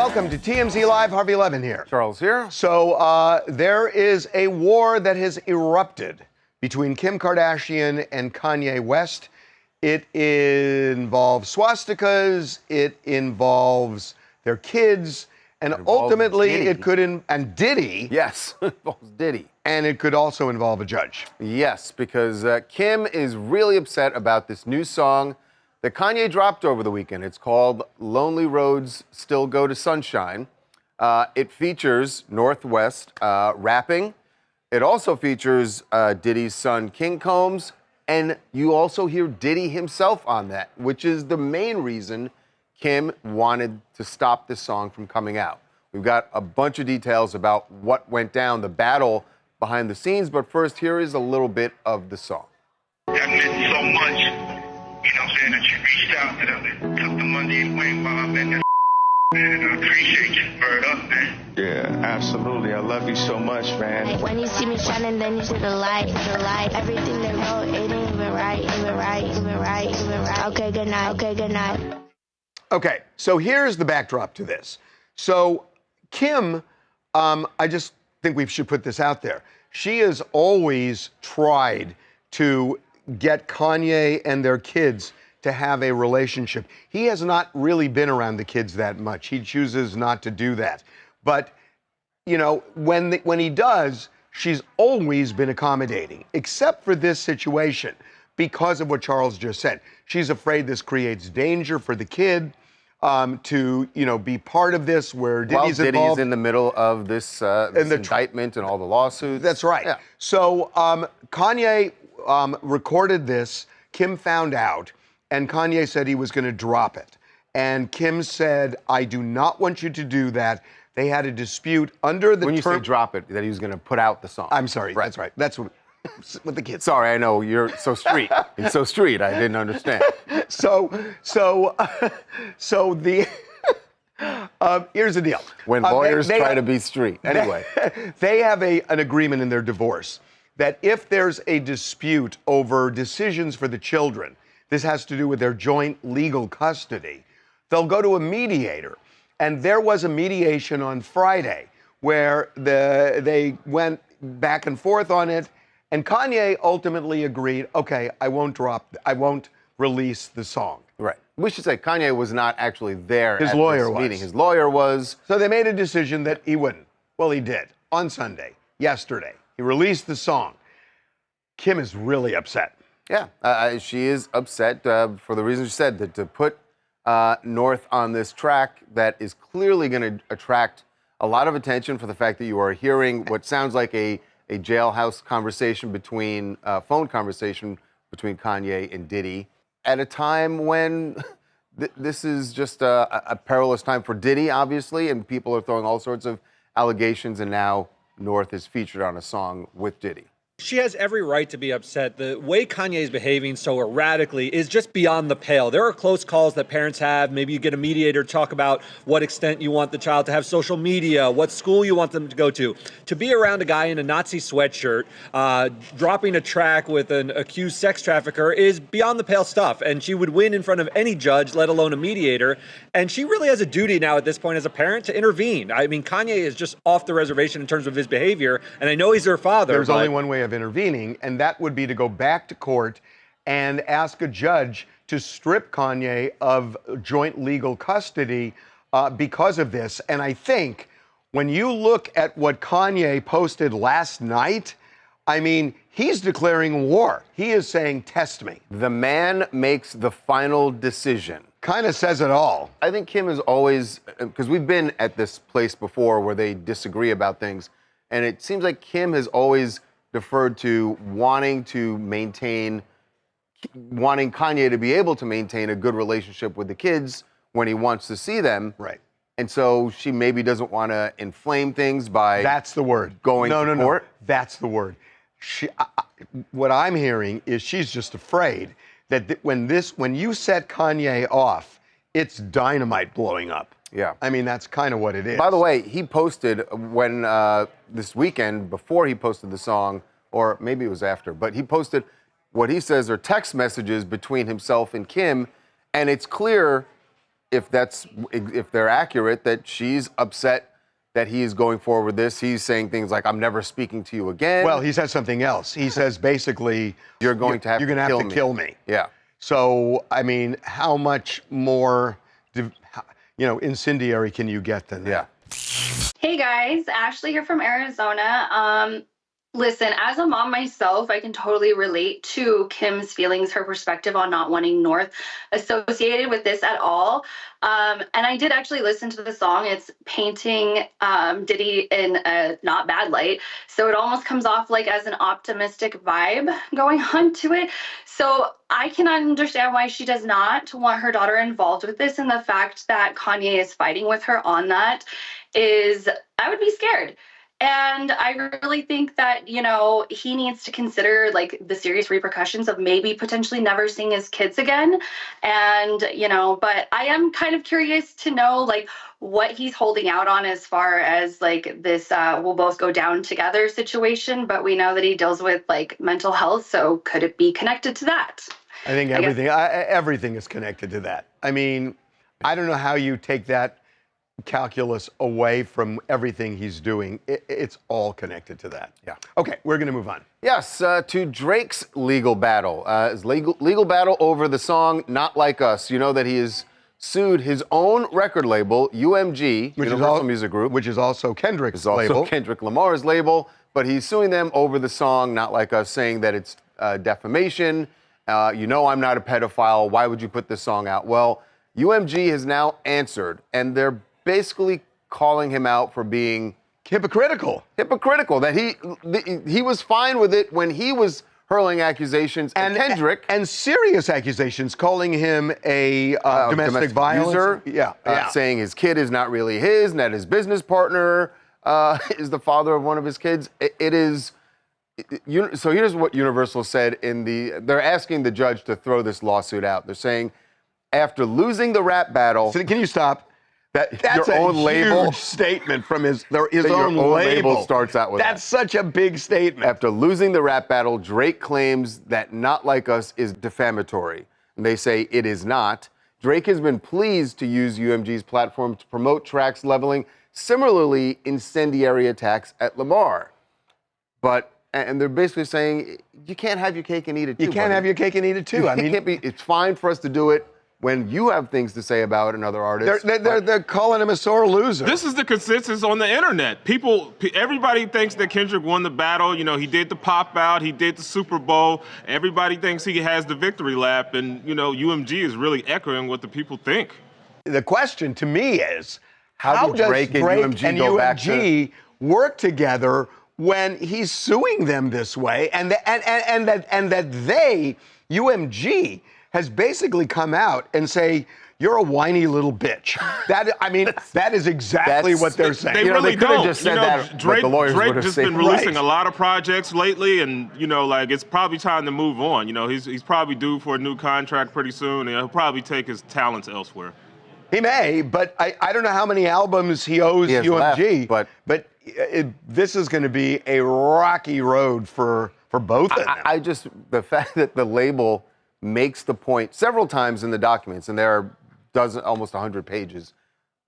Welcome to TMZ Live. Harvey Levin here. Charles here. So there is a war that has erupted between Kim Kardashian and Kanye West. It involves swastikas. It involves their kids. And ultimately, Diddy. it could, and Diddy. Yes, it involves Diddy. And it could also involve a judge. Yes, because Kim is really upset about this new song that Kanye dropped over the weekend. It's called Lonely Roads Still Go to Sunshine. It features North West rapping. It also features Diddy's son, King Combs. And you also hear Diddy himself on that, which is the main reason Kim wanted to stop this song from coming out. We've got a bunch of details about what went down, the battle behind the scenes, but first, here is a little bit of the song. That meant so much, you know what I'm saying, that you reached out to them and took the money and went behind and I appreciate you, word up, man. Yeah, absolutely. I love you so much, man. When you see me shining, then you see the light. Everything they wrote, it ain't even right. Okay, good night. Okay, so here's the backdrop to this. So Kim, I just think we should put this out there. She has always tried to get Kanye and their kids to have a relationship. He has not really been around the kids that much. He chooses not to do that. But, you know, when he does, she's always been accommodating, except for this situation, because of what Charles just said. She's afraid this creates danger for the kid to, you know, be part of this where Diddy's involved. Diddy's in the middle of this indictment and all the lawsuits. That's right. Yeah. So Kanye recorded this. Kim found out, and Kanye said he was going to drop it. And Kim said, I do not want you to do that. They had a dispute under the When you say drop it, that he was going to put out the song. I'm sorry. Right. That's right. That's what the kids. Sorry, I know you're so street. It's so street. I didn't understand. So the here's the deal. When lawyers try to be street. Anyway. They have an agreement in their divorce that if there's a dispute over decisions for the children, this has to do with their joint legal custody, they'll go to a mediator. And there was a mediation on Friday where they went back and forth on it. And Kanye ultimately agreed, okay, I won't release the song. Right. We should say Kanye was not actually there His at lawyer this was. meeting. His lawyer was. So they made a decision that he wouldn't. Well, he did on Sunday, yesterday. He released the song. Kim is really upset. Yeah, she is upset for the reasons you said, that to put North on this track that is clearly going to attract a lot of attention for the fact that you are hearing what sounds like a jailhouse conversation phone conversation between Kanye and Diddy at a time when this is just a perilous time for Diddy, obviously, and people are throwing all sorts of allegations, and now North is featured on a song with Diddy. She has every right to be upset. The way Kanye is behaving so erratically is just beyond the pale. There are close calls that parents have. Maybe you get a mediator to talk about what extent you want the child to have social media, what school you want them to go to. To be around a guy in a Nazi sweatshirt, dropping a track with an accused sex trafficker is beyond the pale stuff. And she would win in front of any judge, let alone a mediator. And she really has a duty now at this point as a parent to intervene. I mean, Kanye is just off the reservation in terms of his behavior. And I know he's her father. There's only one way of intervening, and that would be to go back to court and ask a judge to strip Kanye of joint legal custody because of this. And I think when you look at what Kanye posted last night, I mean, he's declaring war. He is saying, test me. The man makes the final decision. Kind of says it all. I think Kim is always, because we've been at this place before where they disagree about things, and it seems like Kim has always deferred to wanting Kanye to be able to maintain a good relationship with the kids when he wants to see them. Right. And so she maybe doesn't want to inflame things by That's the word. Going to court. No. That's the word. What I'm hearing is she's just afraid that when you set Kanye off, it's dynamite blowing up. Yeah. I mean, that's kind of what it is. By the way, he posted when this weekend, before he posted the song, or maybe it was after, but he posted what he says are text messages between himself and Kim, and it's clear if they're accurate, that she's upset that he is going forward with this. He's saying things like, "I'm never speaking to you again." Well, he says something else. He says basically, you're going to have to kill me. Yeah. So, I mean, how much more, incendiary can you get than that? Yeah. Hey guys, Ashley here from Arizona. Listen, as a mom myself, I can totally relate to Kim's feelings, her perspective on not wanting North associated with this at all. And I did actually listen to the song. It's painting Diddy in a not bad light. So it almost comes off like as an optimistic vibe going on to it. So I can understand why she does not want her daughter involved with this. And the fact that Kanye is fighting with her on that is, I would be scared. And I really think that, he needs to consider like the serious repercussions of maybe potentially never seeing his kids again. And, but I am kind of curious to know like what he's holding out on as far as like this we'll both go down together situation. But we know that he deals with like mental health. So could it be connected to that? I think everything is connected to that. I mean, I don't know how you take that calculus away from everything he's doing. It's all connected to that. Yeah. Okay, we're going to move on. Yes, to Drake's legal battle. His legal battle over the song "Not Like Us." You know that he has sued his own record label, UMG, Universal Music Group, which is also Kendrick's also label. Kendrick Lamar's label. But he's suing them over the song "Not Like Us," saying that it's defamation. I'm not a pedophile. Why would you put this song out? Well, UMG has now answered, and they're basically calling him out for being hypocritical. That he was fine with it when he was hurling accusations at Kendrick. And serious accusations, calling him a domestic violence abuser. Saying his kid is not really his, and that his business partner is the father of one of his kids. So here's what Universal said they're asking the judge to throw this lawsuit out. They're saying, after losing the rap battle. So can you stop? That's your own label huge statement from his own label starts out with that's such a big statement. After losing the rap battle, Drake claims that "Not Like Us" is defamatory. And they say it is not. Drake has been pleased to use UMG's platform to promote tracks leveling similarly incendiary attacks at Lamar. And they're basically saying you can't have your cake and eat it too. You can't have your cake and eat it too. I mean, it's fine for us to do it when you have things to say about another artist. They're calling him a sore loser. This is the consensus on the internet. Everybody thinks that Kendrick won the battle. He did the pop out, he did the Super Bowl. Everybody thinks he has the victory lap, and UMG is really echoing what the people think. The question to me is, how does Drake and UMG work together when he's suing them this way, and that UMG has basically come out and say, you're a whiny little bitch. That is exactly what they're saying. They really don't. Just said that, Drake just been releasing a lot of projects lately, and it's probably time to move on. He's probably due for a new contract pretty soon, and he'll probably take his talents elsewhere. He may, but I don't know how many albums he owes UMG. Left, but this is going to be a rocky road for both of them. The fact that the label makes the point several times in the documents, and there are almost 100 pages,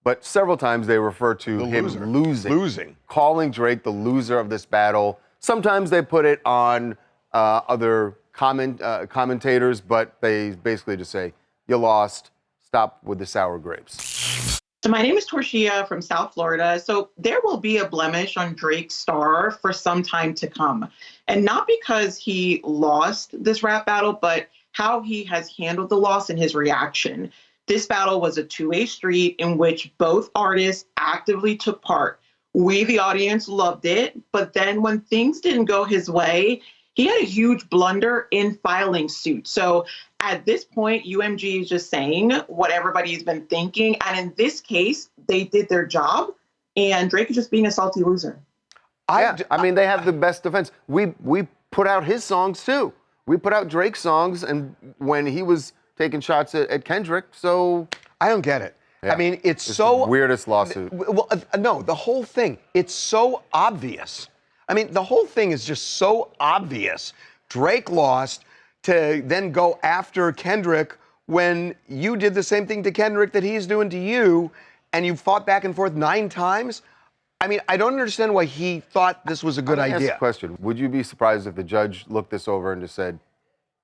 but several times they refer to him losing, calling Drake the loser of this battle. Sometimes they put it on other commentators, but they basically just say, you lost, stop with the sour grapes. So my name is Torshia from South Florida. So there will be a blemish on Drake's star for some time to come. And not because he lost this rap battle, but how he has handled the loss and his reaction. This battle was a two-way street in which both artists actively took part. We, the audience, loved it. But then when things didn't go his way, he had a huge blunder in filing suit. So at this point, UMG is just saying what everybody's been thinking. And in this case, they did their job. And Drake is just being a salty loser. They have the best defense. We put out his songs, too. We put out Drake's songs, and when he was taking shots at Kendrick, so... I don't get it. Yeah. I mean, it's so... the weirdest lawsuit. Well, no, the whole thing, it's so obvious. I mean, the whole thing is just so obvious. Drake lost to then go after Kendrick when you did the same thing to Kendrick that he's doing to you, and you fought back and forth 9 times? I mean, I don't understand why he thought this was a good Let me idea. ask a question. Would you be surprised if the judge looked this over and just said,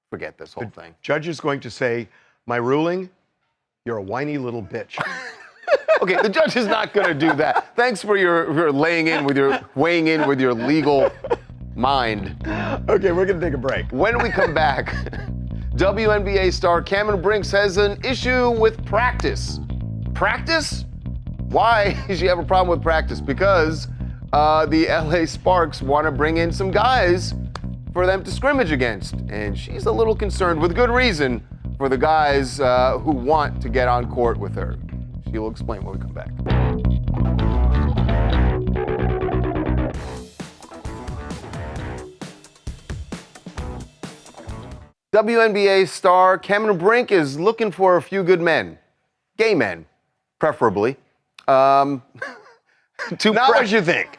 forget this whole thing? Judge is going to say, my ruling, you're a whiny little bitch. Okay, the judge is not going to do that. Thanks for your weighing in with your legal mind. Okay, we're going to take a break. When we come back, WNBA star Cameron Brink has an issue with practice. Practice? Why does she have a problem with practice? Because the LA Sparks want to bring in some guys for them to scrimmage against. And she's a little concerned, with good reason, for the guys who want to get on court with her. She'll explain when we come back. WNBA star Cameron Brink is looking for a few good men. Gay men, preferably. Not what you think.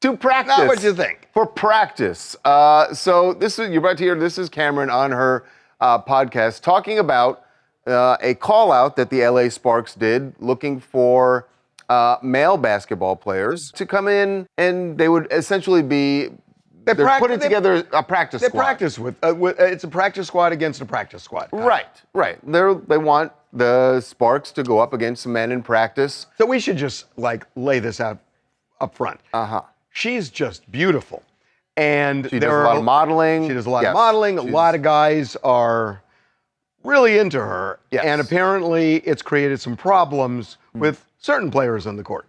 To practice. Not what you think. For practice. So you're about to hear, this is Cameron on her podcast talking about a call out that the LA Sparks did looking for male basketball players to come in, and they would essentially be they're putting together a practice squad. They practice with it's a practice squad against a practice squad. Right. They want the Sparks to go up against some men in practice. So we should just lay this out up front. She's just beautiful. And she does a lot of modeling. She does a lot of modeling. A lot of guys are really into her. Yes. And apparently it's created some problems with certain players on the court.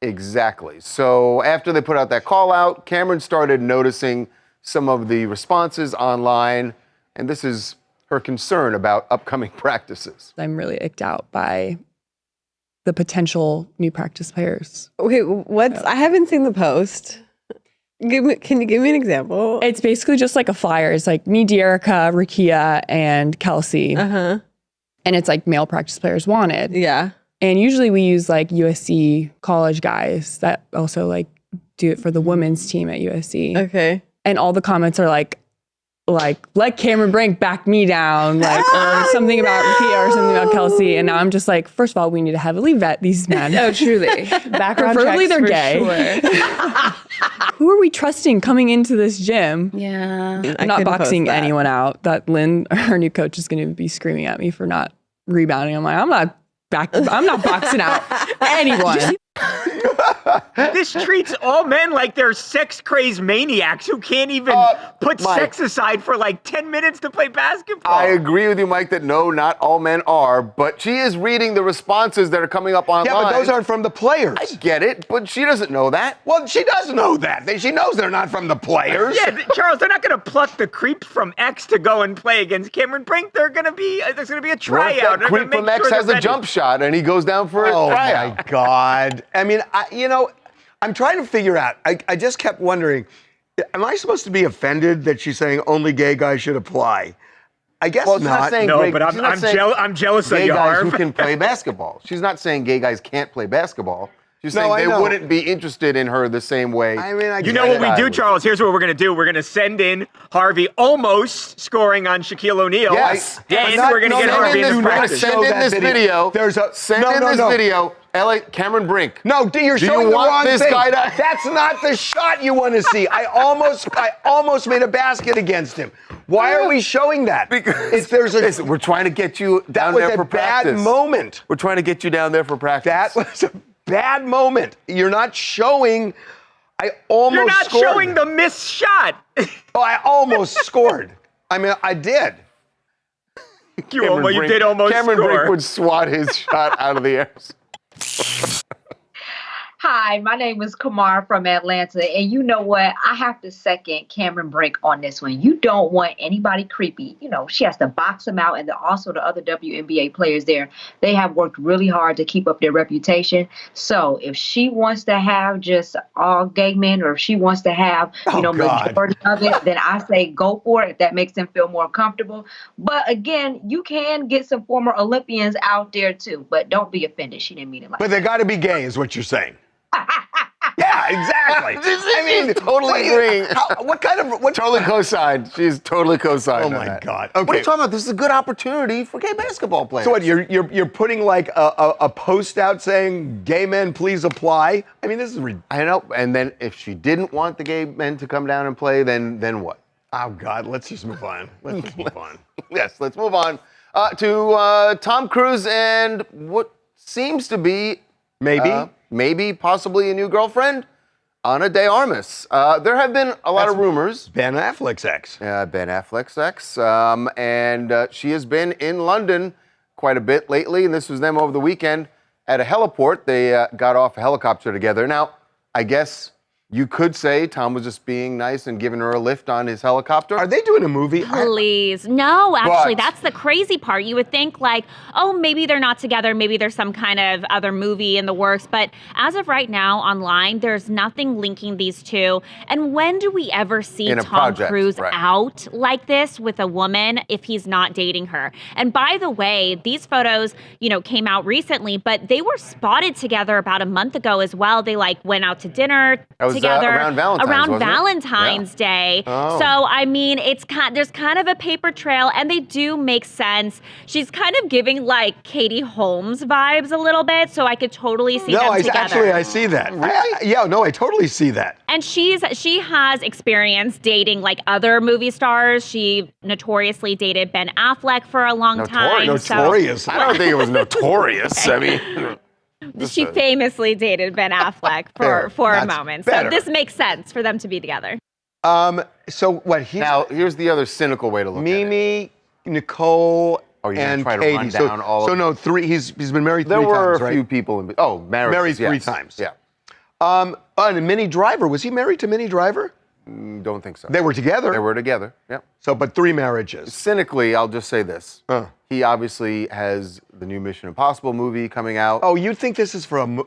Exactly. So after they put out that call out, Cameron started noticing some of the responses online, and this is her concern about upcoming practices. I'm really icked out by the potential new practice players. Wait, I haven't seen the post. Can you give me an example? It's basically just like a flyer. It's like me, Dearica, Rakia, and Kelsey. And it's like male practice players wanted. Yeah. And usually we use like USC college guys that also like do it for the women's team at USC. Okay. And all the comments are like let Cameron Brink back me down, or something about Rakia or something about Kelsey. And now I'm just like, first of all, we need to heavily vet these men. Oh, truly. Background preferably they're gay. Sure. Who are we trusting coming into this gym? Yeah. I'm not boxing anyone out. That Lynn, our new coach, is going to be screaming at me for not rebounding. I'm like, I'm not boxing out anyone. This treats all men like they're sex-crazed maniacs who can't even put sex aside for like 10 minutes to play basketball. I agree with you, Mike, that no, not all men are, but she is reading the responses that are coming up online. Yeah, but those aren't from the players. I get it, but she doesn't know that. Well, she does know that. She knows they're not from the players. Yeah, Charles, they're not going to pluck the creeps from X to go and play against Cameron Brink. There's going to be a tryout. That creep from X has a jump shot, and he goes down for a tryout. Oh, my God. I mean, I'm trying to figure out. I just kept wondering, am I supposed to be offended that she's saying only gay guys should apply? I guess not. No, but I'm jealous of you, gay guys Harv. who can play basketball. She's not saying gay guys can't play basketball. She's saying they wouldn't be interested in her the same way. I mean, you know what we do, Charles? Here's what we're going to do. We're going to send in Harvey almost scoring on Shaquille O'Neal. Yes. And we're going to get Harvey in this practice. Send in this video. Send in this video. Cameron Brink. No, you're showing the wrong this thing. Guy to... That's not the shot you want to see. I almost made a basket against him. Why are we showing that? Because we're trying to get you down there for practice. That was a bad moment. We're trying to get you down there for practice. That was a bad moment. You're not showing. You're not showing the missed shot. Oh, I almost scored. I mean, I did. You did almost Cameron score. Brink would swat his shot out of the air. Hi, my name is Kamar from Atlanta, and you know what? I have to second Cameron Brink on this one. You don't want anybody creepy. You know, she has to box him out, and also the other WNBA players there. They have worked really hard to keep up their reputation. So if she wants to have just all gay men, or if she wants to have, majority of it, then I say go for it if that makes them feel more comfortable. But again, you can get some former Olympians out there too, but don't be offended. She didn't mean it like that. But they got to be gay, is what you're saying. Yeah, exactly. I mean, totally agreeing. What kind of Totally co-signed. She's totally co-signed. Oh on my that. God. What are Okay. you talking about? This is a good opportunity for gay basketball players. So what? You're putting like a post out saying "Gay men, please apply." I mean, this is ridiculous. I know. And then if she didn't want the gay men to come down and play, then what? Oh God, let's just move on. Let's just move on. Yes, let's move on to Tom Cruise and what seems to be maybe possibly a new girlfriend, Ana de Armas. There have been a lot of rumors. Ben Affleck's ex. Ben Affleck's ex. And she has been in London quite a bit lately, and this was them over the weekend at a heliport. They got off a helicopter together. Now, I guess you could say Tom was just being nice and giving her a lift on his helicopter. Are they doing a movie? Please. No, actually, But- that's the crazy part. You would think like, oh, maybe they're not together. Maybe there's some kind of other movie in the works. But as of right now online, there's nothing linking these two. And when do we ever see In a Tom project, Cruise right. out like this with a woman if he's not dating her? And by the way, these photos, came out recently, but they were spotted together about a month ago as well. They like went out to dinner That was, together around Valentine's, wasn't it? Valentine's Day. Oh. So I mean, there's kind of a paper trail, and they do make sense. She's kind of giving like Katie Holmes vibes a little bit, so I could totally see them together. Actually, I see that. Really? I totally see that. And she has experience dating like other movie stars. She notoriously dated Ben Affleck for a long time. Notorious. I don't think it was notorious. I mean, She famously dated Ben Affleck for a That's moment. better. So this makes sense for them to be together. So what? now, here's the other cynical way to look at it. Mimi, Nicole, Oh, you're gonna and try to Katie. run down all of so them? no, three. He's been married There three were times, a right? few people in. Oh, Married three times. Yeah. And Minnie Driver, was he married to Minnie Driver? Don't think so. They were together. They were together. Yep. So, but 3 marriages. Cynically, I'll just say this. He obviously has the new Mission Impossible movie coming out. Oh, you think this is for and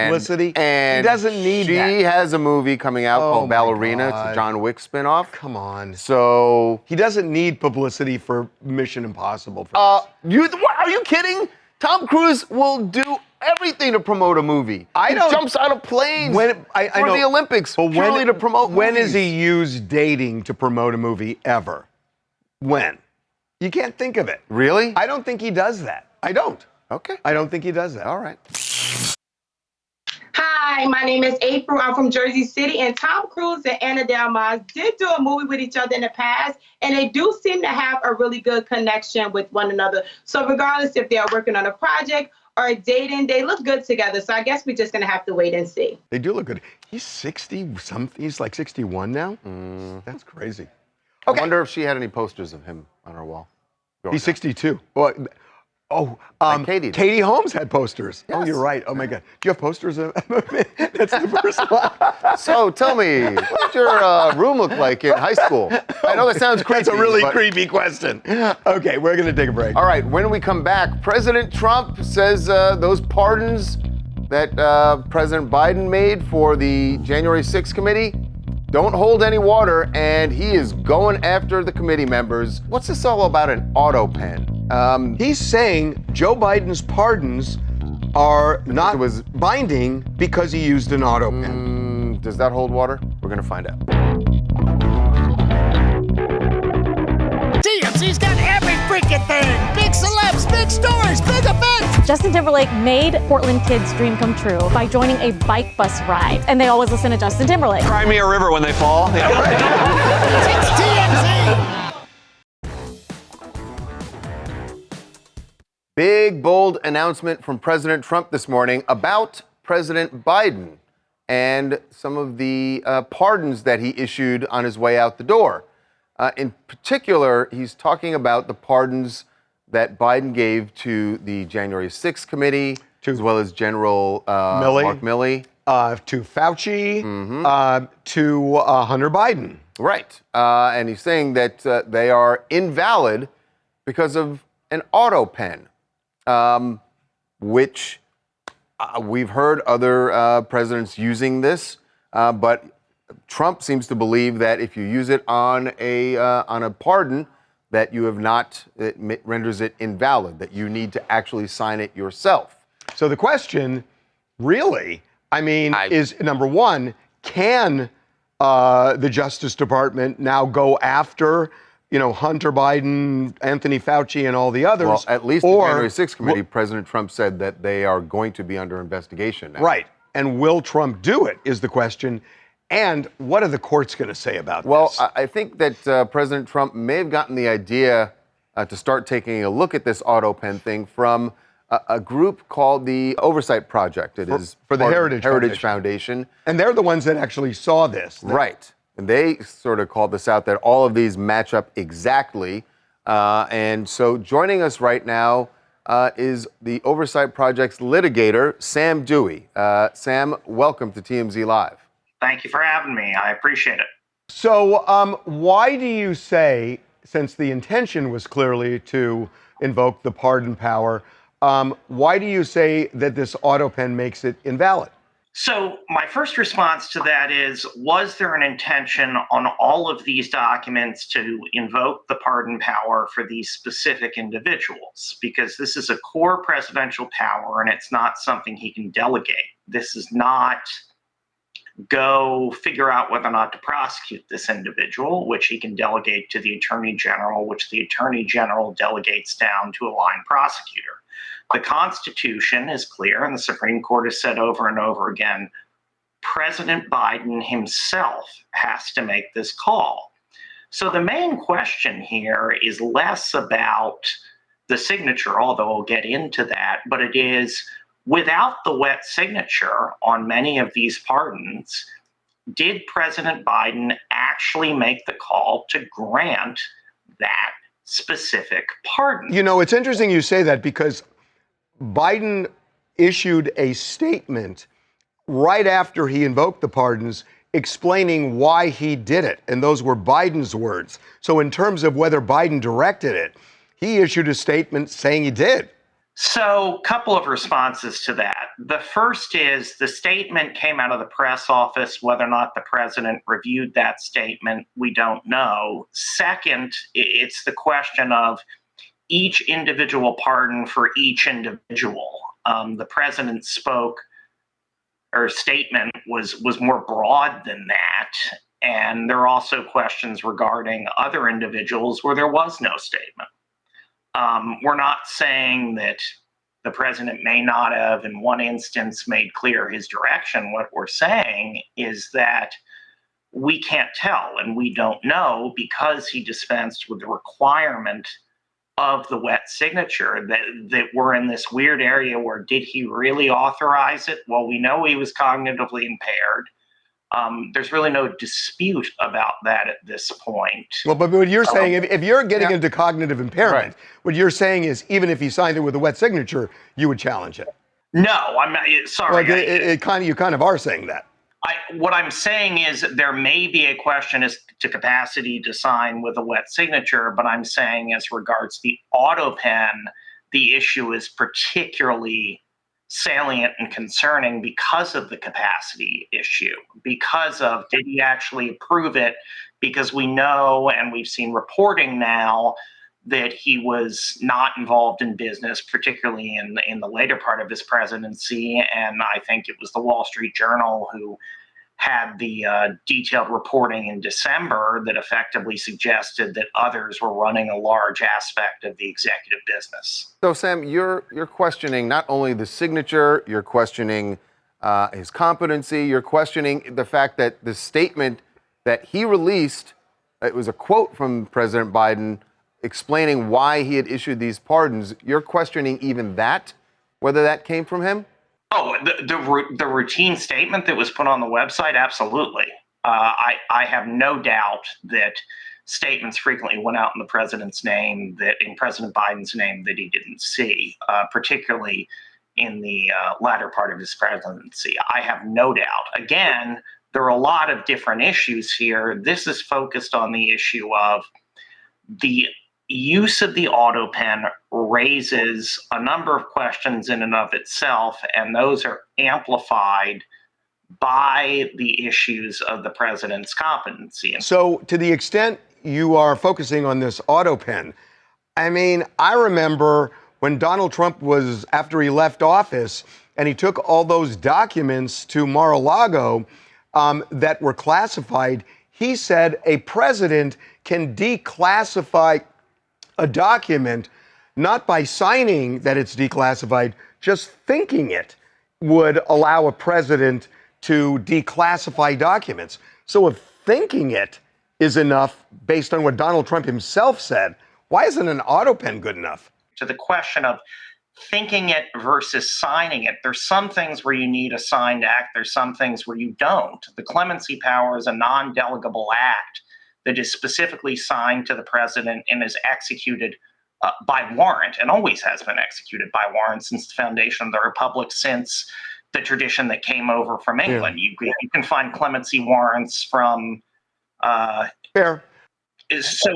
publicity? And He doesn't need she that. has a movie coming out Oh, called my Ballerina. It's God. a John Wick spinoff. Come on. So He doesn't need publicity for Mission Impossible. are you kidding? Tom Cruise will do everything to promote a movie. He jumps out of planes I for know, the Olympics but purely to promote When movies. has he used dating to promote a movie ever? When? You can't think of it. Really? I don't think he does that. I don't. Okay. I don't think he does that. All right. Hi, my name is April. I'm from Jersey City, and Tom Cruise and Ana de Armas did do a movie with each other in the past, and they do seem to have a really good connection with one another. So regardless if they are working on a project or dating, they look good together. So I guess we're just going to have to wait and see. They do look good. He's 60-something. He's like 61 now? That's crazy. I wonder if she had any posters of him on her wall. He's 62. Well, Like Katie. Katie Holmes had posters. Oh, Yes. you're right. Oh my God. Do you have posters of That's the first one. So tell me, what did your room look like in high school? I know that sounds creepy. That's a really but- creepy question. Okay, we're going to take a break. All right, when we come back, President Trump says those pardons that President Biden made for the January 6th committee don't hold any water, and he is going after the committee members. What's this all about an auto pen? He's saying Joe Biden's pardons are not binding because he used an auto pen. Does that hold water? We're going to find out. TMZ's got every freaking thing. Big celebs, big stories, big events. Justin Timberlake made Portland kids' dream come true by joining a bike bus ride. And they always listen to Justin Timberlake. Cry me a river when they fall. It's TMZ. Big, bold announcement from President Trump this morning about President Biden and some of the pardons that he issued on his way out the door. In particular, he's talking about the pardons that Biden gave to the January 6th committee, as well as General Mark Milley. To Fauci, to Hunter Biden. Right. And he's saying that they are invalid because of an auto pen, which we've heard other presidents using this, but Trump seems to believe that if you use it on a pardon, that you have not, it renders it invalid, that you need to actually sign it yourself. So the question, really, I mean, is number one, can the Justice Department now go after, Hunter Biden, Anthony Fauci, and all the others? Well, at least the January 6th committee, President Trump said that they are going to be under investigation now. Right. And will Trump do it is the question. And what are the courts going to say about this? Well, I think that President Trump may have gotten the idea to start taking a look at this auto pen thing from a group called the Oversight Project. It is for the Heritage Foundation. And they're the ones that actually saw this. Right. And they sort of called this out that all of these match up exactly. And so joining us right now is the Oversight Project's litigator, Sam Dewey. Sam, welcome to TMZ Live. Thank you for having me. I appreciate it. So why do you say, since the intention was clearly to invoke the pardon power, why do you say that this auto pen makes it invalid? So my first response to that is, was there an intention on all of these documents to invoke the pardon power for these specific individuals? Because this is a core presidential power and it's not something he can delegate. This is not go figure out whether or not to prosecute this individual, which he can delegate to the Attorney General, which the Attorney General delegates down to a line prosecutor. The Constitution is clear, and the Supreme Court has said over and over again, President Biden himself has to make this call. So the main question here is less about the signature, although we'll get into that, but it is, without the wet signature on many of these pardons, did President Biden actually make the call to grant that specific pardon? It's interesting you say that because Biden issued a statement right after he invoked the pardons explaining why he did it. And those were Biden's words. So in terms of whether Biden directed it, he issued a statement saying he did. So a couple of responses to that. The first is the statement came out of the press office. Whether or not the president reviewed that statement, we don't know. Second, it's the question of each individual pardon for each individual. The president's statement was more broad than that. And there are also questions regarding other individuals where there was no statement. We're not saying that the president may not have, in one instance, made clear his direction. What we're saying is that we can't tell and we don't know because he dispensed with the requirement of the wet signature, that we're in this weird area where did he really authorize it? Well, we know he was cognitively impaired. There's really no dispute about that at this point. Well, but what you're saying, if you're getting into cognitive impairment, what you're saying is even if he signed it with a wet signature, you would challenge it. No, I'm not. Sorry. You kind of are saying that. What I'm saying is there may be a question as to capacity to sign with a wet signature, but I'm saying as regards the auto pen, the issue is particularly salient and concerning because of the capacity issue, because of did he actually approve it? Because we know, and we've seen reporting now, that he was not involved in business, particularly in the later part of his presidency. And I think it was the Wall Street Journal who had the detailed reporting in December that effectively suggested that others were running a large aspect of the executive business. So, Sam, you're questioning not only the signature, you're questioning his competency, you're questioning the fact that the statement that he released, it was a quote from President Biden explaining why he had issued these pardons. You're questioning even that, whether that came from him? Oh, the routine statement that was put on the website, absolutely. I have no doubt that statements frequently went out in the president's name, in President Biden's name, that he didn't see, particularly in the latter part of his presidency. I have no doubt. Again, there are a lot of different issues here. This is focused on the issue of the use of the auto pen raises a number of questions in and of itself, and those are amplified by the issues of the president's competency. So to the extent you are focusing on this auto pen, I mean, I remember when Donald Trump was, after he left office, and he took all those documents to Mar-a-Lago that were classified. He said a president can declassify a document not by signing that it's declassified, just thinking it would allow a president to declassify documents. So if thinking it is enough based on what Donald Trump himself said, why isn't an auto pen good enough? To the question of thinking it versus signing it, there's some things where you need a signed act, there's some things where you don't. The clemency power is a non-delegable act that is specifically signed to the president and is executed by warrant, and always has been executed by warrant since the foundation of the Republic, since the tradition that came over from England. You can find clemency warrants from... Fair. So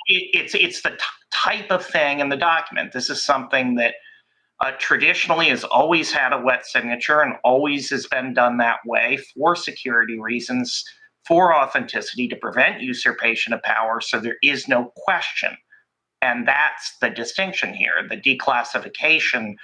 it's the type of thing in the document. This is something that traditionally has always had a wet signature and always has been done that way for security reasons, for authenticity, to prevent usurpation of power, so there is no question. And that's the distinction here. The declassification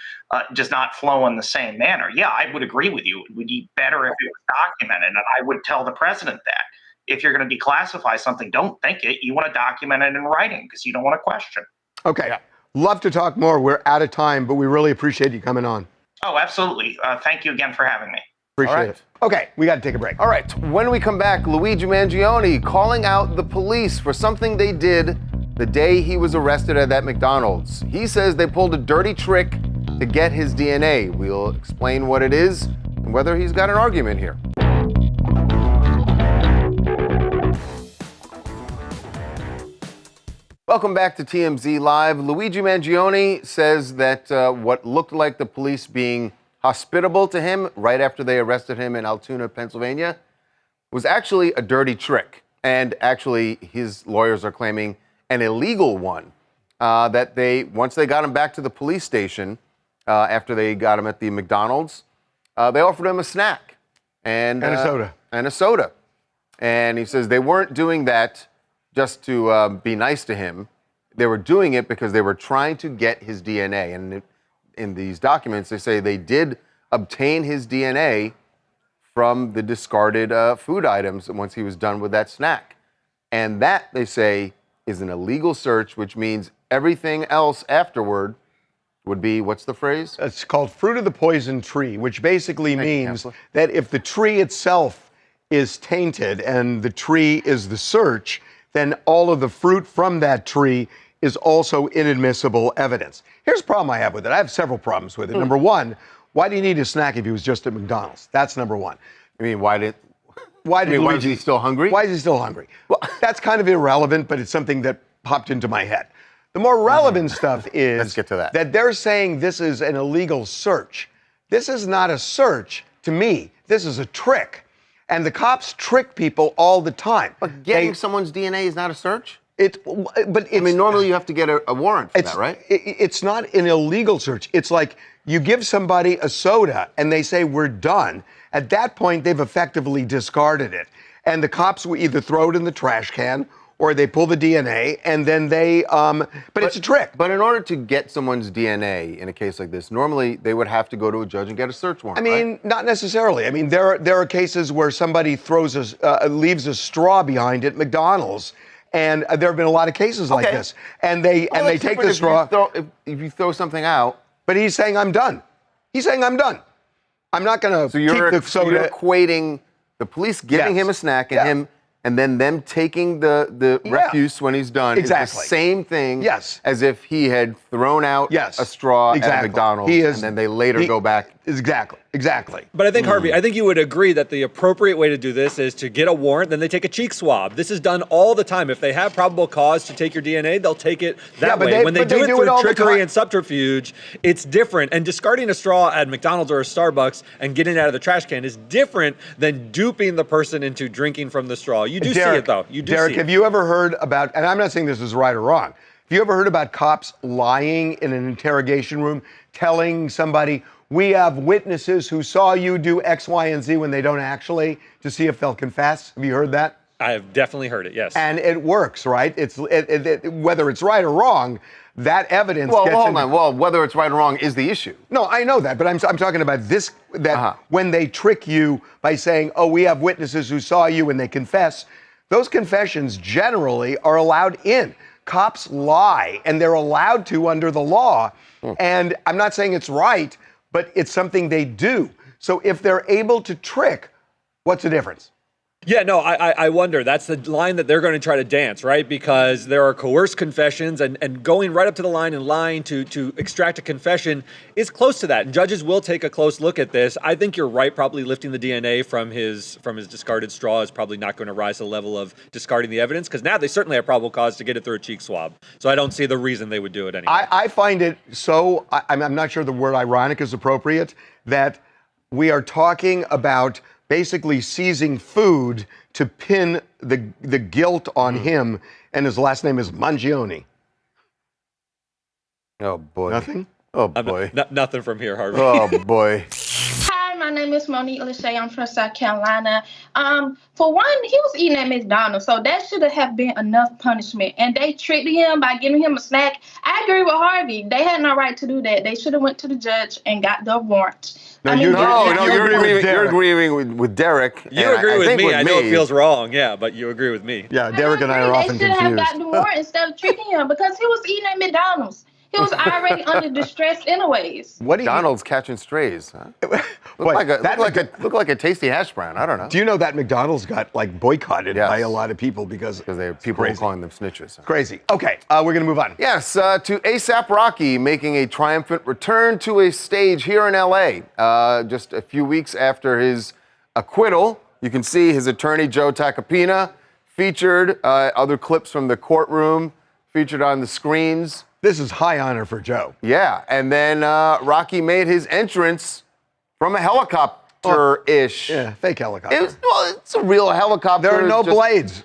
does not flow in the same manner. Yeah, I would agree with you. It would be better if it was documented, and I would tell the president that. If you're going to declassify something, don't think it. You want to document it in writing because you don't want to question. Okay. Love to talk more. We're out of time, but we really appreciate you coming on. Oh, absolutely. Thank you again for having me. Appreciate it. Okay, we got to take a break. All right, when we come back, Luigi Mangione calling out the police for something they did the day he was arrested at that McDonald's. He says they pulled a dirty trick to get his DNA. We'll explain what it is and whether he's got an argument here. Welcome back to TMZ Live. Luigi Mangione says that what looked like the police being hospitable to him right after they arrested him in Altoona, Pennsylvania, was actually a dirty trick. And actually, his lawyers are claiming an illegal one. That once they got him back to the police station, after they got him at the McDonald's, they offered him a snack. And a soda. And a soda. And he says they weren't doing that just to be nice to him. They were doing it because they were trying to get his DNA. And in these documents, they say they did obtain his DNA from the discarded food items once he was done with that snack. And that, they say, is an illegal search, which means everything else afterward would be, what's the phrase? It's called fruit of the poison tree, which basically means that if the tree itself is tainted and the tree is the search, then all of the fruit from that tree is also inadmissible evidence. Here's a problem I have with it. I have several problems with it. Number one, why do you need a snack if he was just at McDonald's? That's number one. I mean, why is Luigi he still hungry? Why is he still hungry? Well, that's kind of irrelevant, but it's something that popped into my head. The more relevant stuff is Let's get to that. That they're saying this is an illegal search. This is not a search to me. This is a trick. And the cops trick people all the time. But getting someone's DNA is not a search? Normally you have to get a warrant for that, right? It's not an illegal search. It's like you give somebody a soda and they say, we're done. At that point, they've effectively discarded it. And the cops will either throw it in the trash can or they pull the DNA and then they, but it's a trick. But in order to get someone's DNA in a case like this, normally they would have to go to a judge and get a search warrant, right? Not necessarily. I mean, there are cases where somebody leaves a straw behind at McDonald's. And there have been a lot of cases like this. And they take the straw. If you throw something out. But he's saying, I'm done. He's saying, I'm done. I'm not going to keep the soda. So you're equating the police giving him a snack and then them taking the refuse when he's done. Exactly. Is the same thing as if he had thrown out a straw at McDonald's and then they later go back. Exactly. But I think, Harvey, I think you would agree that the appropriate way to do this is to get a warrant, then they take a cheek swab. This is done all the time. If they have probable cause to take your DNA, they'll take it that way. When they do it through trickery and subterfuge, it's different. And discarding a straw at McDonald's or a Starbucks and getting it out of the trash can is different than duping the person into drinking from the straw. You do see it, though. You do Derek, see it. have you ever heard about, and I'm not saying this is right or wrong, have you ever heard about cops lying in an interrogation room, telling somebody, we have witnesses who saw you do X, Y, and Z when they don't actually, to see if they'll confess? Have you heard that? I have definitely heard it, yes. And it works, right? Whether it's right or wrong, that evidence Well, gets hold on. Well, whether it's right or wrong is the issue. No, I know that, but I'm talking about this, when they trick you by saying, oh, we have witnesses who saw you and they confess, those confessions generally are allowed in. Cops lie, and they're allowed to under the law. And I'm not saying it's right, but it's something they do. So if they're able to trick, what's the difference? Yeah, no, I wonder. That's the line that they're going to try to dance, right? Because there are coerced confessions, and going right up to the line and lying to extract a confession is close to that. And judges will take a close look at this. I think you're right. Probably lifting the DNA from his discarded straw is probably not going to rise to the level of discarding the evidence, because now they certainly have probable cause to get it through a cheek swab. So I don't see the reason they would do it anyway. I find it so, I'm not sure the word ironic is appropriate, that we are talking about basically seizing food to pin the guilt on him, and his last name is Mangione. Oh, boy. Nothing? Oh, boy. Nothing from here, Harvey. Oh, boy. Hi, my name is Monique Lachey. I'm from South Carolina. For one, he was eating at McDonald's, so that should have been enough punishment. And they tricked him by giving him a snack. I agree with Harvey. They had no right to do that. They should have went to the judge and got the warrant. You're agreeing with Derek. You agree with me. I know it feels wrong, yeah, but you agree with me. Yeah, Derek and I are often They should have confused. gotten the warrant instead of tricking him because he was eating at McDonald's. He was already under distress anyways. McDonald's catching strays, huh? Look like a tasty hash brown. I don't know. Do you know that McDonald's got boycotted by a lot of people because they have people calling them snitches. Huh? Crazy. Okay, we're going to move on. Yes, to A$AP Rocky making a triumphant return to a stage here in LA. Just a few weeks after his acquittal, you can see his attorney Joe Tacopina featured, other clips from the courtroom featured on the screens. This is high honor for Joe. Yeah, and then Rocky made his entrance from a helicopter-ish. Yeah, fake helicopter. It's a real helicopter. There are no blades.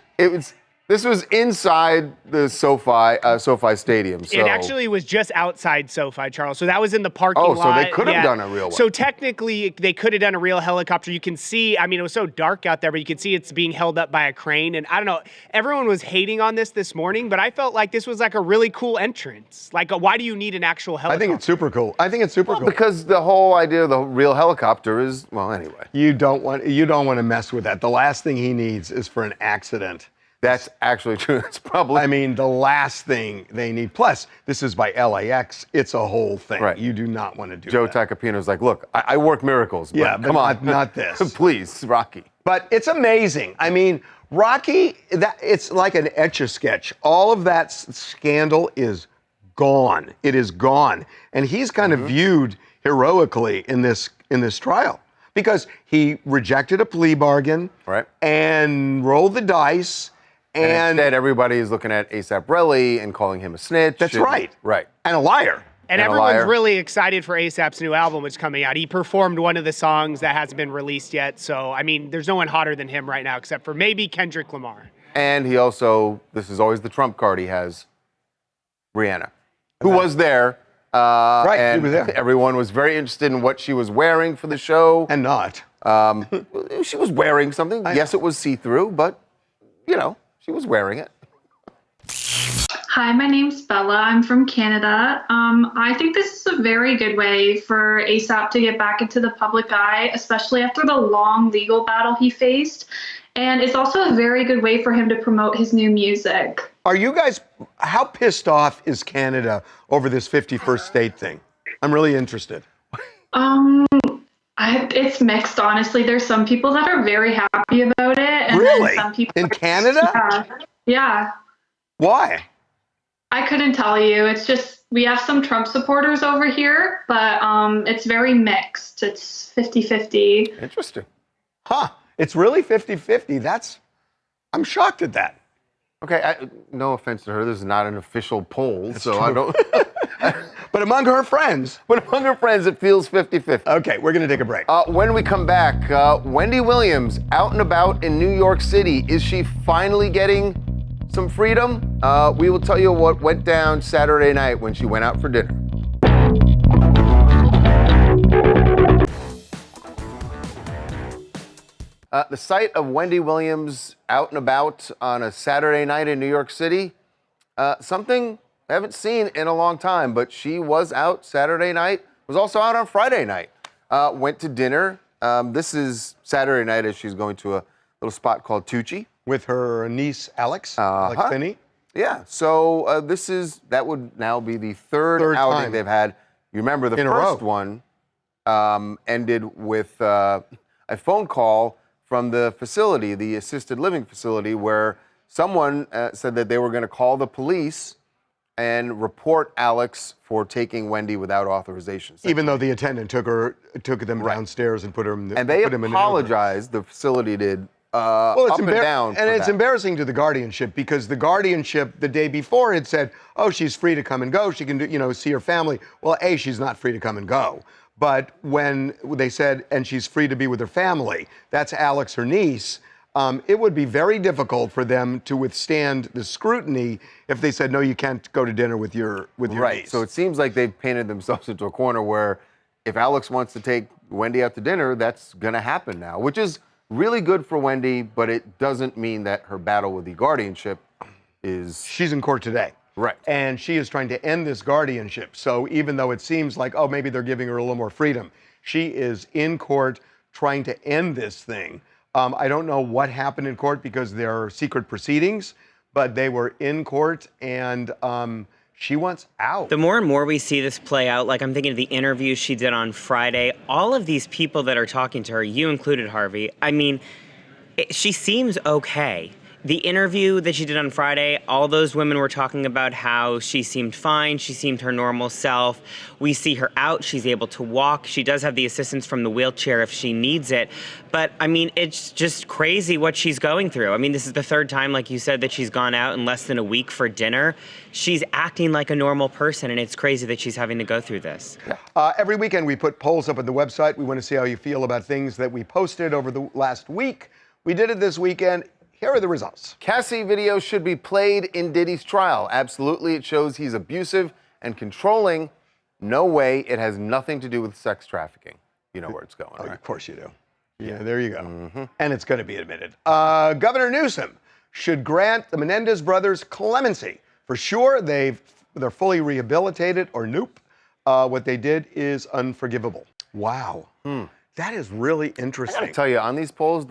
This was inside the SoFi Stadium. So. It actually was just outside SoFi, Charles. So that was in the parking lot. Oh, so they could have done a real one. So technically, they could have done a real helicopter. You can see, I mean, it was so dark out there, but you can see it's being held up by a crane. And I don't know, everyone was hating on this morning, but I felt like this was like a really cool entrance. Like, why do you need an actual helicopter? I think it's super cool. Cool. Because the whole idea of the real helicopter is, well, anyway. You don't want to mess with that. The last thing he needs is for an accident. That's actually true. That's probably. I mean, the last thing they need. Plus, this is by LAX. It's a whole thing. Right. You do not want to do Joe that. Tacopina's like, look, I work miracles. But yeah, come on, not this. Please, Rocky. But it's amazing. I mean, Rocky. It's like an Etch-a-Sketch. All of that scandal is gone. It is gone, and he's kind of viewed heroically in this trial because he rejected a plea bargain, right, and rolled the dice. And instead, everybody is looking at A$AP Rocky and calling him a snitch. That's right. Right. And a liar. And everyone's really excited for A$AP's new album, which is coming out. He performed one of the songs that hasn't been released yet. So, I mean, there's no one hotter than him right now, except for maybe Kendrick Lamar. And he also, this is always the trump card he has, Rihanna, who was there. Right, and she was there. Everyone was very interested in what she was wearing for the show. And not. She was wearing something. Yes, it was see-through, but, you know. She was wearing it. Hi, my name's Bella. I'm from Canada. I think this is a very good way for A$AP to get back into the public eye, especially after the long legal battle he faced. And it's also a very good way for him to promote his new music. Are you guys, how pissed off is Canada over this 51st state thing? I'm really interested. It's mixed, honestly. There's some people that are very happy about it. And Really? Then some people In Canada? Yeah. Why? I couldn't tell you. It's just, we have some Trump supporters over here, but it's very mixed. It's 50-50. Interesting. Huh. It's really 50-50. I'm shocked at that. Okay, no offense to her. This is not an official poll, That's so true. I don't... But among her friends. It feels 50-50. Okay, we're going to take a break. When we come back, Wendy Williams out and about in New York City. Is she finally getting some freedom? We will tell you what went down Saturday night when she went out for dinner. The sight of Wendy Williams out and about on a Saturday night in New York City, something I haven't seen in a long time, but she was out Saturday night, was also out on Friday night, went to dinner. This is Saturday night as she's going to a little spot called Tucci. With her niece, Alex Finney. Yeah, so that would now be the third outing time. they've had. You remember the first one ended with a phone call from the facility, the assisted living facility, where someone said that they were going to call the police and report Alex for taking Wendy without authorization. Even though the attendant took them downstairs and put him in. And they apologized, the facility did, well, up and down. And it's embarrassing to the guardianship because the guardianship the day before had said, oh, she's free to come and go. She can see her family. Well, A, she's not free to come and go. But when they said, and she's free to be with her family, that's Alex, her niece, it would be very difficult for them to withstand the scrutiny if they said, no, you can't go to dinner with your niece. So it seems like they've painted themselves into a corner where if Alex wants to take Wendy out to dinner, that's going to happen now, which is really good for Wendy, but it doesn't mean that her battle with the guardianship is... She's in court today. Right. And she is trying to end this guardianship. So even though it seems like, oh, maybe they're giving her a little more freedom, she is in court trying to end this thing. I don't know what happened in court because there are secret proceedings, but they were in court and she wants out. The more and more we see this play out, like I'm thinking of the interview she did on Friday, all of these people that are talking to her, you included, Harvey, I mean, she seems okay. The interview that she did on Friday, all those women were talking about how she seemed fine, she seemed her normal self. We see her out, she's able to walk. She does have the assistance from the wheelchair if she needs it. But, I mean, it's just crazy what she's going through. I mean, this is the third time, like you said, that she's gone out in less than a week for dinner. She's acting like a normal person, and it's crazy that she's having to go through this. Every weekend we put polls up on the website. We want to see how you feel about things that we posted over the last week. We did it this weekend. Here are the results. Cassie video should be played in Diddy's trial. Absolutely, it shows he's abusive and controlling. No way, it has nothing to do with sex trafficking. You know where it's going, right? Of course you do. Yeah, there you go. And it's going to be admitted. Governor Newsom should grant the Menendez brothers clemency. For sure, they're fully rehabilitated, or nope. What they did is unforgivable. Wow. That is really interesting. I gotta tell you, on these polls,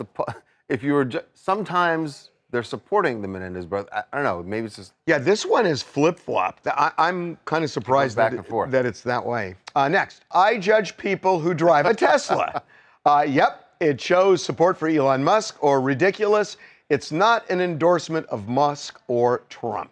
if you were sometimes they're supporting the Menendez brothers. I don't know. Maybe it's just... Yeah, this one is flip-flopped. I'm kind of surprised back and forth. That it's that way. Next, I judge people who drive a Tesla. Yep, it shows support for Elon Musk or ridiculous. It's not an endorsement of Musk or Trump.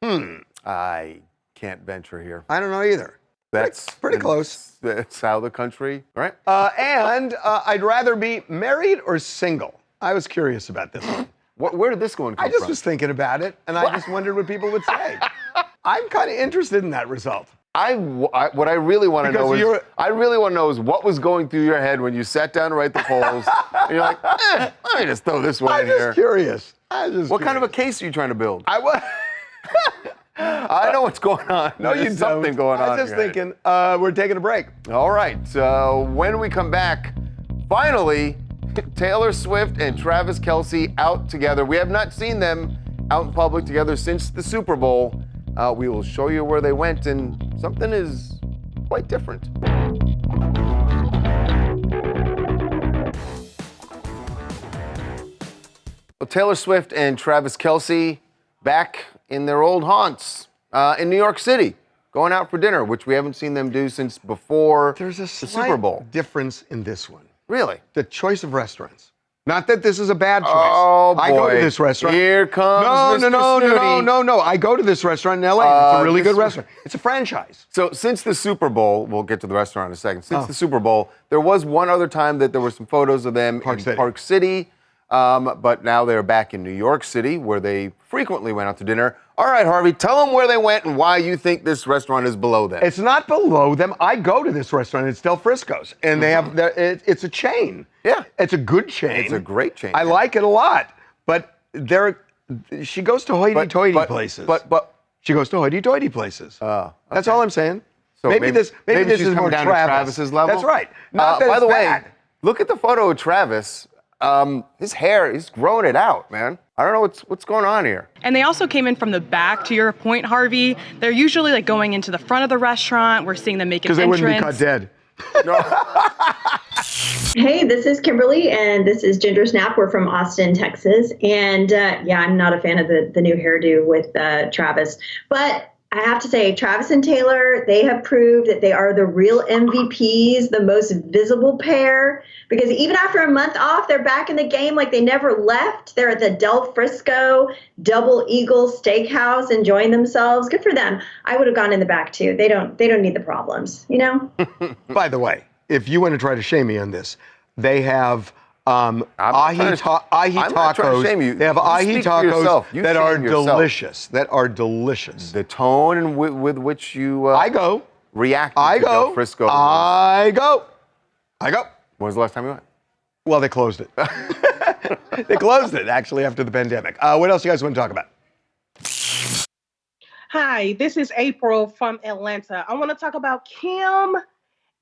I can't venture here. I don't know either. That's pretty close. That's how the country, right? And I'd rather be married or single. I was curious about this one. Where did this one come from? I just was thinking about it, and I just wondered what people would say. I'm kind of interested in that result. What I really want to know is what was going through your head when you sat down to write the polls. And you're like, let me just throw this one in here. I'm just curious. What kind of a case are you trying to build? I know what's going on. No, There's something going on. I was just thinking, we're taking a break. All right. When we come back, finally, Taylor Swift and Travis Kelce out together. We have not seen them out in public together since the Super Bowl. We will show you where they went, and something is quite different. Well, Taylor Swift and Travis Kelce back in their old haunts in New York City, going out for dinner, which we haven't seen them do since before the Super Bowl. Difference in this one. Really? The choice of restaurants. Not that this is a bad choice. Oh, boy. I go to this restaurant. Here comes Mr. Snooty. No. I go to this restaurant in LA. It's a really good restaurant. It's a franchise. So since the Super Bowl, we'll get to the restaurant in a second. Since the Super Bowl, there was one other time that there were some photos of them in Park City. But now they're back in New York City, where they frequently went out to dinner. All right, Harvey, tell them where they went and why you think this restaurant is below them. It's not below them. I go to this restaurant. It's Del Frisco's, and they have it's a chain. Yeah, it's a good chain. It's a great chain. I like it a lot. But she goes to hoity-toity places. But she goes to hoity-toity places. That's all I'm saying. So maybe this she's is more down to Travis's level. That's right. By the way, look at the photo of Travis. his hair, he's growing it out, man. I don't know what's going on here. And they also came in from the back, to your point, Harvey. They're usually like going into the front of the restaurant. We're seeing them make an entrance. Because they wouldn't be caught dead. Hey, this is Kimberly, and this is Ginger Snap. We're from Austin, Texas. And yeah, I'm not a fan of the new hairdo with Travis. But I have to say, Travis and Taylor, they have proved that they are the real MVPs, the most visible pair. Because even after a month off, they're back in the game like they never left. They're at the Del Frisco Double Eagle Steakhouse enjoying themselves. Good for them. I would have gone in the back too. They don't need the problems, you know? By the way, if you want to try to shame me on this, they have ahi tacos. They have ahi tacos that are delicious. That are delicious. The tone with which you react. Del Frisco. I go. When was the last time you went? Well, they closed it. They closed it actually after the pandemic. What else do you guys want to talk about? Hi, this is April from Atlanta. I want to talk about Kim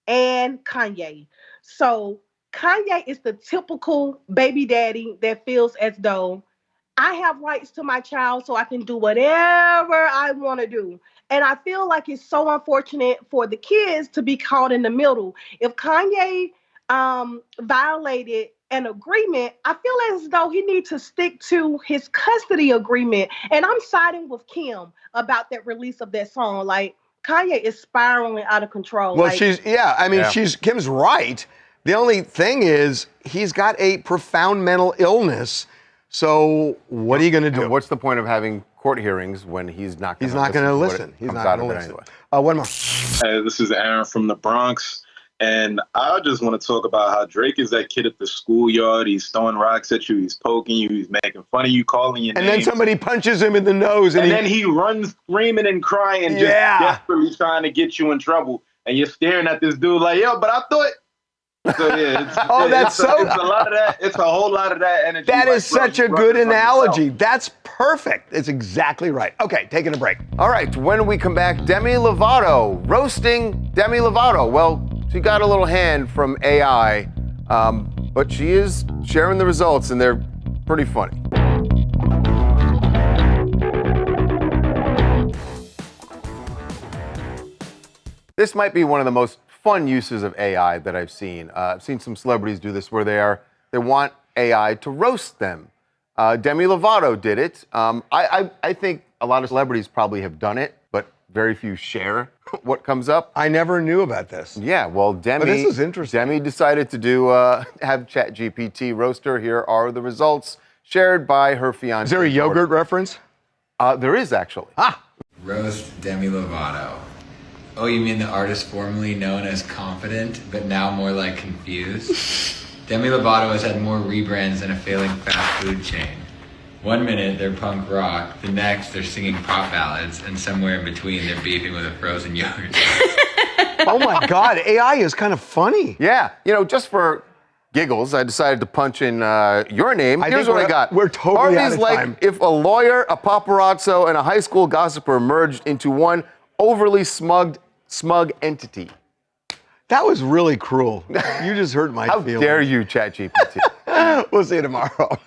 and Kanye. So Kanye is the typical baby daddy that feels as though I have rights to my child so I can do whatever I want to do. And I feel like it's so unfortunate for the kids to be caught in the middle. If Kanye violated an agreement, I feel as though he needs to stick to his custody agreement. And I'm siding with Kim about that release of that song. Like, Kanye is spiraling out of control. Well, Kim's right. The only thing is, he's got a profound mental illness. So what are you going to do? And what's the point of having court hearings when he's not going to listen? He's not going to listen. He's not going to listen. Anyway. One more. Hey, this is Aaron from the Bronx. And I just want to talk about how Drake is that kid at the schoolyard. He's throwing rocks at you. He's poking you. He's making fun of you, calling your name. And then somebody punches him in the nose. And then he runs screaming and crying, just desperately trying to get you in trouble. And you're staring at this dude like, yo, but I thought... So yeah, it's a lot of that. It's a whole lot of that energy. That is such a good analogy. That's perfect. It's exactly right. Okay, taking a break. All right, when we come back, Demi Lovato, roasting Demi Lovato. Well, she got a little hand from AI, but she is sharing the results, and they're pretty funny. This might be one of the most fun uses of AI that I've seen. I've seen some celebrities do this where they want AI to roast them. Demi Lovato did it. I think a lot of celebrities probably have done it, but very few share what comes up. I never knew about this. Yeah, well, Demi. But this is interesting. Demi decided to have ChatGPT roast her. Here are the results shared by her fiance. Is there a yogurt reference? There is actually. Roast Demi Lovato. Oh, you mean the artist formerly known as Confident, but now more like Confused? Demi Lovato has had more rebrands than a failing fast food chain. One minute they're punk rock, the next they're singing pop ballads, and somewhere in between they're beefing with a frozen yogurt. Oh my God, AI is kind of funny. Yeah, just for giggles, I decided to punch in your name. Here's what I got. We're totally out of like time. If a lawyer, a paparazzo, and a high school gossiper merged into one overly smug entity. That was really cruel. You just hurt my feelings. How dare you, ChatGPT? We'll see you tomorrow.